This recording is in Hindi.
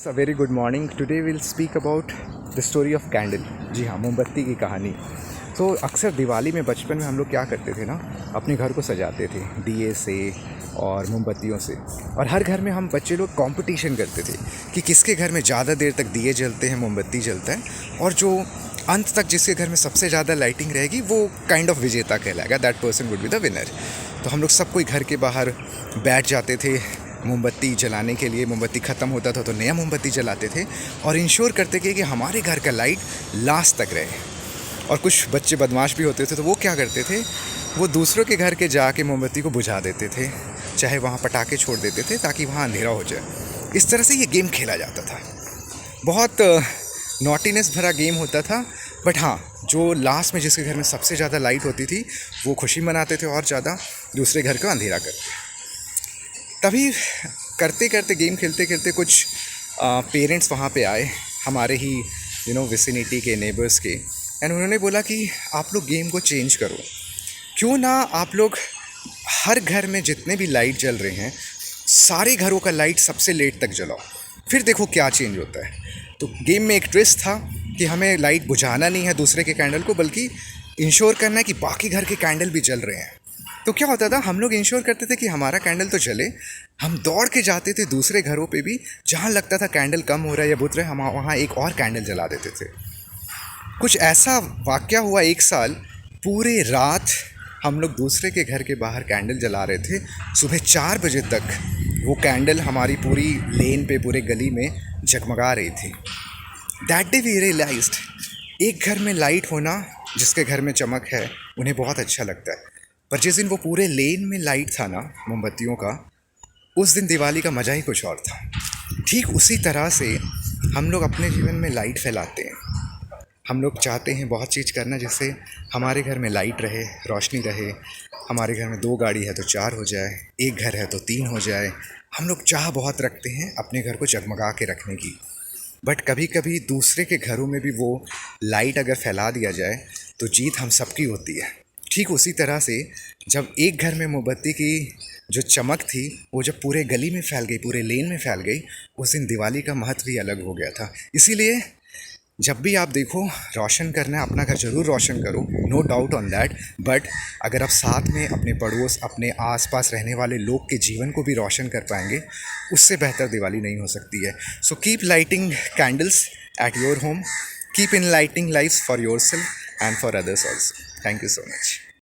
A very good morning. Today will speak about the story of candle. जी हाँ, मोमबत्ती की कहानी। तो अक्सर दिवाली में बचपन में हम लोग क्या करते थे ना, अपने घर को सजाते थे दिए से और मोमबत्तियों से। और हर घर में हम बच्चे लोग कंपटीशन करते थे कि किसके घर में ज़्यादा देर तक दिए जलते हैं, मोमबत्ती जलता है, और जो अंत तक जिसके घर में सबसे ज़्यादा लाइटिंग रहेगी वो काइंड ऑफ विजेता कहलाएगा। That person would be the winner. तो हम लोग सब कोई घर के बाहर बैठ जाते थे मोमबत्ती जलाने के लिए। मोमबत्ती ख़त्म होता था तो नया मोमबत्ती जलाते थे और इंश्योर करते थे कि हमारे घर का लाइट लास्ट तक रहे। और कुछ बच्चे बदमाश भी होते थे तो वो क्या करते थे, वो दूसरों के घर के जाके मोमबत्ती को बुझा देते थे, चाहे वहाँ पटाखे छोड़ देते थे ताकि वहाँ अंधेरा हो जाए। इस तरह से ये गेम खेला जाता था। बहुत नॉटीनेस भरा गेम होता था। बट हाँ, जो लास्ट में जिसके घर में सबसे ज़्यादा लाइट होती थी वो खुशी मनाते थे और ज़्यादा दूसरे घर को अंधेरा करते। तभी करते करते गेम खेलते खेलते कुछ पेरेंट्स वहाँ पे आए, हमारे ही विसिनिटी के नेबर्स के। एंड उन्होंने बोला कि आप लोग गेम को चेंज करो, क्यों ना आप लोग हर घर में जितने भी लाइट जल रहे हैं सारे घरों का लाइट सबसे लेट तक जलाओ, फिर देखो क्या चेंज होता है। तो गेम में एक ट्विस्ट था कि हमें लाइट बुझाना नहीं है दूसरे के कैंडल को, बल्कि इंश्योर करना है कि बाकी घर के कैंडल भी जल रहे हैं। तो क्या होता था, हम लोग इंश्योर करते थे कि हमारा कैंडल तो जले, हम दौड़ के जाते थे दूसरे घरों पे भी, जहाँ लगता था कैंडल कम हो रहा है या बुझ रहा है, हम वहाँ एक और कैंडल जला देते थे। कुछ ऐसा वाक़या हुआ एक साल, पूरे रात हम लोग दूसरे के घर के बाहर कैंडल जला रहे थे। सुबह 4 बजे तक वो कैंडल हमारी पूरी लेन पे, पूरे गली में जगमगा रही थी। दैट डे वी रियलाइज्ड, एक घर में लाइट होना, जिसके घर में चमक है उन्हें बहुत अच्छा लगता है, पर जिस दिन वो पूरे लेन में लाइट था ना मोमबत्तियों का, उस दिन दिवाली का मज़ा ही कुछ और था। ठीक उसी तरह से हम लोग अपने जीवन में लाइट फैलाते हैं। हम लोग चाहते हैं बहुत चीज़ करना, जिससे हमारे घर में लाइट रहे, रोशनी रहे। हमारे घर में 2 गाड़ी है तो 4 हो जाए, एक घर है तो 3 हो जाए। हम लोग चाह बहुत रखते हैं अपने घर को जगमगा के रखने की। बट कभी कभी दूसरे के घरों में भी वो लाइट अगर फैला दिया जाए तो जीत हम सबकी होती है। ठीक उसी तरह से जब एक घर में मोमबत्ती की जो चमक थी वो जब पूरे गली में फैल गई, पूरे लेन में फैल गई, उस दिन दिवाली का महत्व ही अलग हो गया था। इसीलिए जब भी आप देखो रोशन करना है, अपना घर ज़रूर रोशन करो, no doubt on that. But अगर आप साथ में अपने पड़ोस, अपने आसपास रहने वाले लोग के जीवन को भी रोशन कर पाएंगे, उससे बेहतर दिवाली नहीं हो सकती है। So keep lighting candles at your home, keep in lighting lifes for yourself and for others also. Thank you so much.